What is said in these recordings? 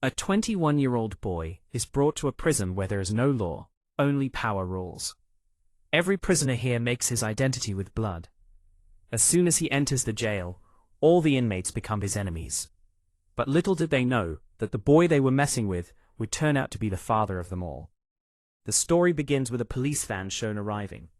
A 21-year-old boy is brought to a prison where there is no law, only power rules. Every prisoner here makes his identity with blood. As soon as he enters the jail, all the inmates become his enemies. But little did they know that the boy they were messing with would turn out to be the father of them all. The story begins with a police van shown arriving.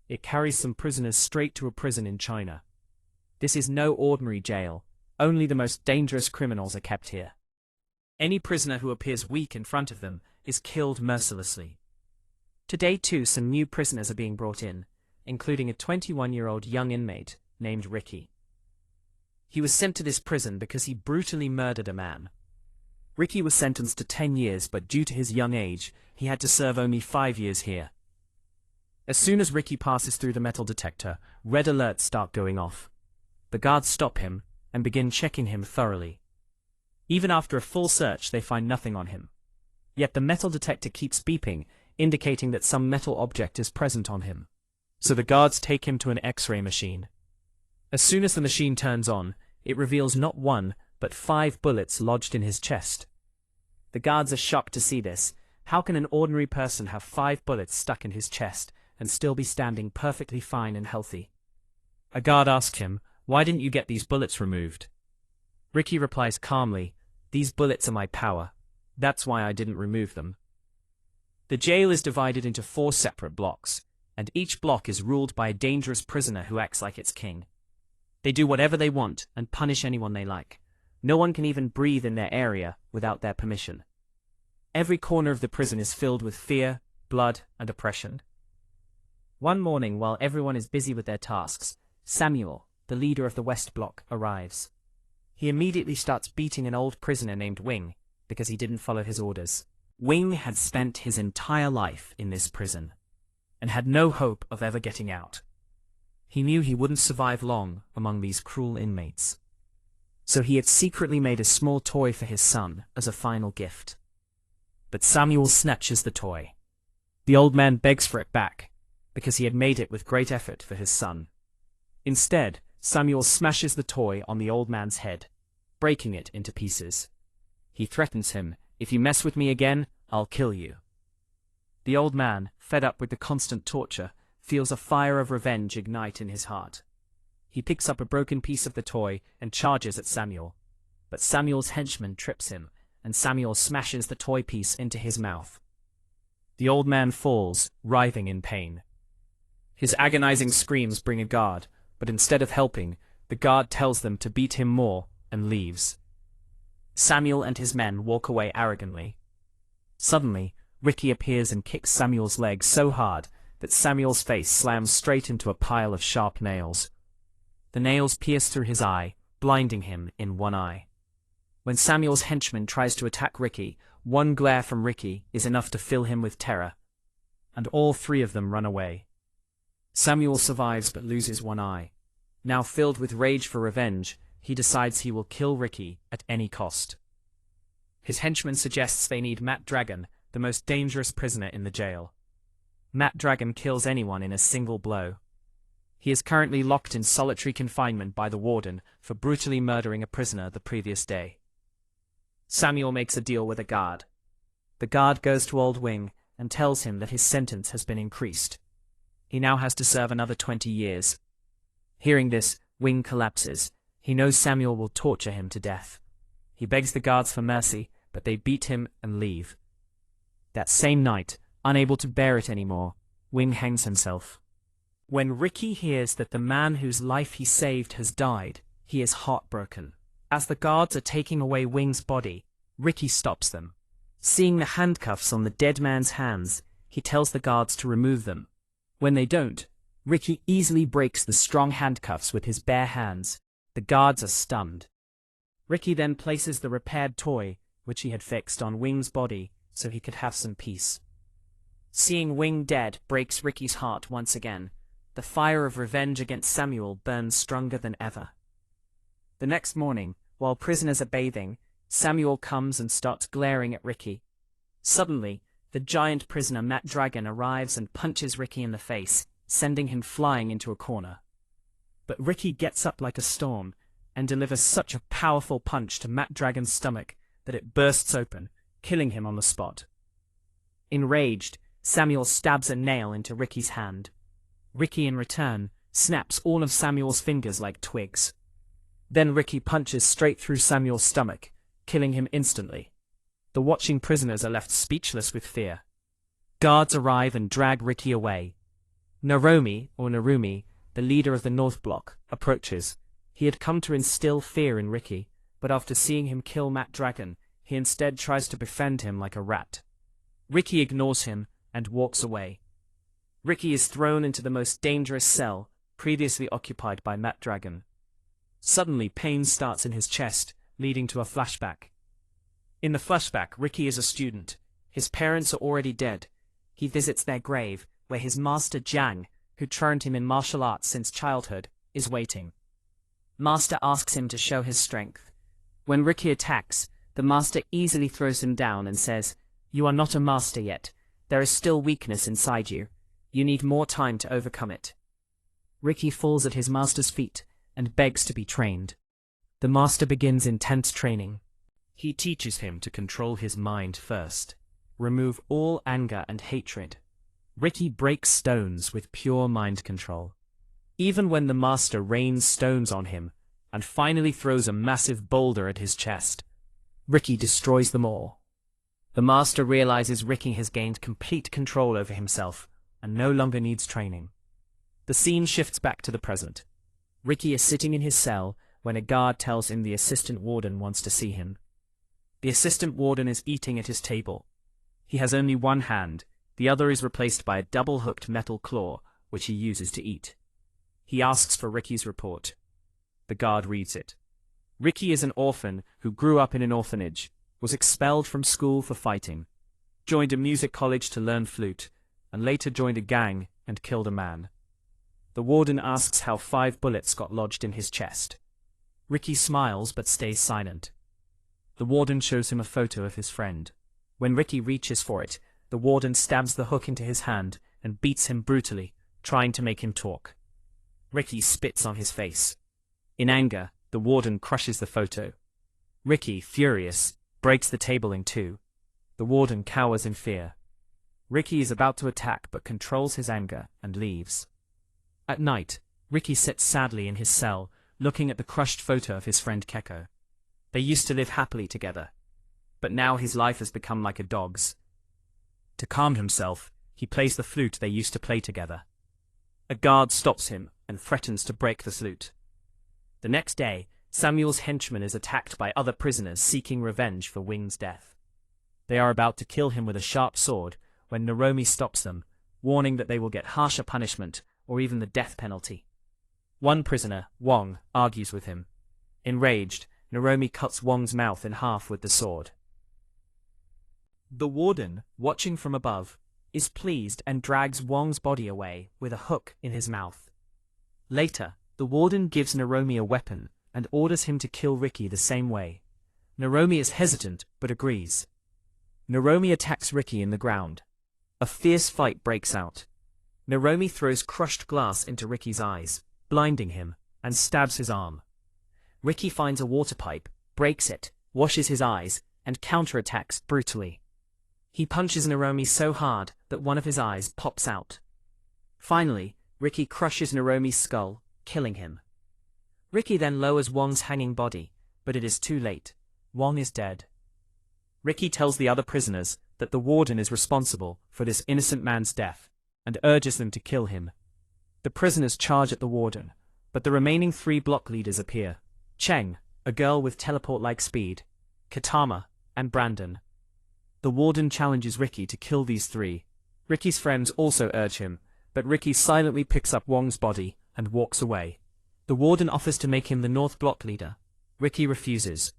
It carries some prisoners straight to a prison in China. This is no ordinary jail, only the most dangerous criminals are kept here. Any prisoner who appears weak in front of them is killed mercilessly. Today too some new prisoners are being brought in, including a 21-year-old young inmate named Riki. He was sent to this prison because he brutally murdered a man. Riki was sentenced to 10 years, but due to his young age, he had to serve only 5 years here. As soon as Riki passes through the metal detector, red alerts start going off. The guards stop him and begin checking him thoroughly. Even after a full search, they find nothing on him. Yet the metal detector keeps beeping, indicating that some metal object is present on him. So the guards take him to an X-ray machine. As soon as the machine turns on, it reveals not 1, but 5 bullets lodged in his chest. The guards are shocked to see this. How can an ordinary person have 5 bullets stuck in his chest and still be standing perfectly fine and healthy? A guard asks him, "Why didn't you get these bullets removed?" Riki replies calmly, "These bullets are my power. That's why I didn't remove them." The jail is divided into 4 separate blocks, and each block is ruled by a dangerous prisoner who acts like its king. They do whatever they want and punish anyone they like. No one can even breathe in their area without their permission. Every corner of the prison is filled with fear, blood, and oppression. One morning, while everyone is busy with their tasks, Samuel, the leader of the West Block, arrives. He immediately starts beating an old prisoner named Wing because he didn't follow his orders. Wing had spent his entire life in this prison and had no hope of ever getting out. He knew he wouldn't survive long among these cruel inmates. So he had secretly made a small toy for his son as a final gift. But Samuel snatches the toy. The old man begs for it back because he had made it with great effort for his son. Instead, Samuel smashes the toy on the old man's head, breaking it into pieces. He threatens him, "If you mess with me again, I'll kill you." The old man, fed up with the constant torture, feels a fire of revenge ignite in his heart. He picks up a broken piece of the toy and charges at Samuel. But Samuel's henchman trips him, and Samuel smashes the toy piece into his mouth. The old man falls, writhing in pain. His agonizing screams bring a guard, but instead of helping, the guard tells them to beat him more and leaves. Samuel and his men walk away arrogantly. Suddenly, Riki appears and kicks Samuel's leg so hard that Samuel's face slams straight into a pile of sharp nails. The nails pierce through his eye, blinding him in one eye. When Samuel's henchman tries to attack Riki, one glare from Riki is enough to fill him with terror, and all 3 of them run away. Samuel survives but loses one eye. Now filled with rage for revenge, he decides he will kill Riki at any cost. His henchman suggests they need Matt Dragon, the most dangerous prisoner in the jail. Matt Dragon kills anyone in a single blow. He is currently locked in solitary confinement by the warden for brutally murdering a prisoner the previous day. Samuel makes a deal with a guard. The guard goes to Old Wing and tells him that his sentence has been increased. He now has to serve another 20 years. Hearing this, Wing collapses. He knows Samuel will torture him to death. He begs the guards for mercy, but they beat him and leave. That same night, unable to bear it anymore, Wing hangs himself. When Riki hears that the man whose life he saved has died, he is heartbroken. As the guards are taking away Wing's body, Riki stops them. Seeing the handcuffs on the dead man's hands, he tells the guards to remove them. When they don't, Riki easily breaks the strong handcuffs with his bare hands. The guards are stunned. Riki then places the repaired toy, which he had fixed, on Wing's body so he could have some peace. Seeing Wing dead breaks Riki's heart once again. The fire of revenge against Samuel burns stronger than ever. The next morning, while prisoners are bathing, Samuel comes and starts glaring at Riki. Suddenly, the giant prisoner Matt Dragon arrives and punches Riki in the face, sending him flying into a corner. But Riki gets up like a storm and delivers such a powerful punch to Matt Dragon's stomach that it bursts open, killing him on the spot. Enraged, Samuel stabs a nail into Riki's hand. Riki, in return, snaps all of Samuel's fingers like twigs. Then Riki punches straight through Samuel's stomach, killing him instantly. The watching prisoners are left speechless with fear. Guards arrive and drag Riki away. Naromi, or Narumi, the leader of the North Bloc, approaches. He had come to instill fear in Riki, but after seeing him kill Matt Dragon, he instead tries to befriend him like a rat. Riki ignores him and walks away. Riki is thrown into the most dangerous cell, previously occupied by Matt Dragon. Suddenly pain starts in his chest, leading to a flashback. In the flashback, Riki is a student. His parents are already dead. He visits their grave, where his master Jiang, who trained him in martial arts since childhood, is waiting. Master asks him to show his strength. When Riki attacks, the master easily throws him down and says, "You are not a master yet. There is still weakness inside you. You need more time to overcome it." Riki falls at his master's feet and begs to be trained. The master begins intense training. He teaches him to control his mind first. Remove all anger and hatred. Riki breaks stones with pure mind control. Even when the master rains stones on him, and finally throws a massive boulder at his chest, Riki destroys them all. The master realizes Riki has gained complete control over himself, and no longer needs training. The scene shifts back to the present. Riki is sitting in his cell when a guard tells him the assistant warden wants to see him. The assistant warden is eating at his table. He has only one hand, the other is replaced by a double-hooked metal claw, which he uses to eat. He asks for Riki's report. The guard reads it. Riki is an orphan who grew up in an orphanage, was expelled from school for fighting, joined a music college to learn flute, and later joined a gang and killed a man. The warden asks how 5 bullets got lodged in his chest. Riki smiles but stays silent. The warden shows him a photo of his friend. When Riki reaches for it, the warden stabs the hook into his hand and beats him brutally, trying to make him talk. Riki spits on his face. In anger, the warden crushes the photo. Riki, furious, breaks the table in 2. The warden cowers in fear. Riki is about to attack but controls his anger and leaves. At night, Riki sits sadly in his cell, looking at the crushed photo of his friend Keko. They used to live happily together, but now his life has become like a dog's. To calm himself, he plays the flute they used to play together. A guard stops him and threatens to break the flute. The next day, Samuel's henchman is attacked by other prisoners seeking revenge for Wing's death. They are about to kill him with a sharp sword when Naromi stops them, warning that they will get harsher punishment or even the death penalty. One prisoner, Wong, argues with him. Enraged, Naromi cuts Wong's mouth in half with the sword. The warden, watching from above, is pleased and drags Wong's body away with a hook in his mouth. Later, the warden gives Naromi a weapon and orders him to kill Riki the same way. Naromi is hesitant but agrees. Naromi attacks Riki in the ground. A fierce fight breaks out. Naromi throws crushed glass into Riki's eyes, blinding him, and stabs his arm. Riki finds a water pipe, breaks it, washes his eyes, and counterattacks brutally. He punches Naromi so hard that one of his eyes pops out. Finally, Riki crushes Naromi's skull, killing him. Riki then lowers Wong's hanging body, but it is too late. Wong is dead. Riki tells the other prisoners that the warden is responsible for this innocent man's death, and urges them to kill him. The prisoners charge at the warden, but the remaining 3 block leaders appear. Cheng, a girl with teleport-like speed, Katama, and Brandon. The warden challenges Riki to kill these 3. Riki's friends also urge him, but Riki silently picks up Wong's body and walks away. The warden offers to make him the North Block leader. Riki refuses.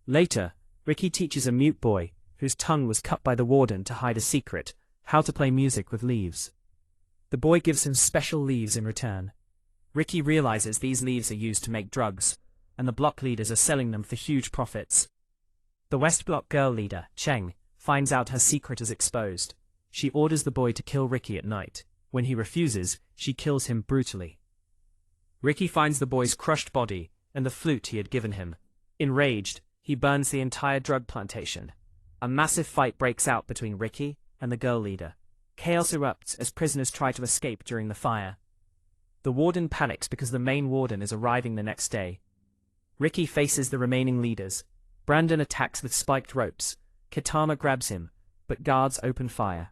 Later, Riki teaches a mute boy, whose tongue was cut by the warden to hide a secret, how to play music with leaves. The boy gives him special leaves in return. Riki realizes these leaves are used to make drugs, and the block leaders are selling them for huge profits. The West Block girl leader, Cheng, finds out her secret is exposed. She orders the boy to kill Riki at night. When he refuses, she kills him brutally. Riki finds the boy's crushed body and the flute he had given him. Enraged, He burns the entire drug plantation. A massive fight breaks out between Riki and the girl leader. Chaos erupts as prisoners try to escape during the fire. The warden panics because the main warden is arriving the next day. Riki faces the remaining leaders. Brandon attacks with spiked ropes. Kitama grabs him, but guards open fire.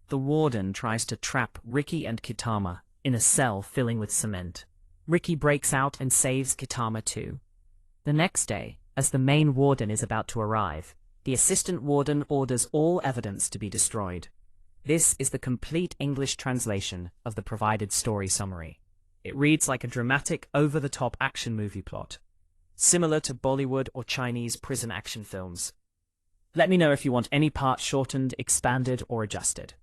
The warden tries to trap Riki and Kitama in a cell filling with cement. Riki breaks out and saves Kitama too. The next day, as the main warden is about to arrive, the assistant warden orders all evidence to be destroyed. This is the complete English translation of the provided story summary. It reads like a dramatic, over-the-top action movie plot, similar to Bollywood or Chinese prison action films. Let me know if you want any part shortened, expanded, or adjusted.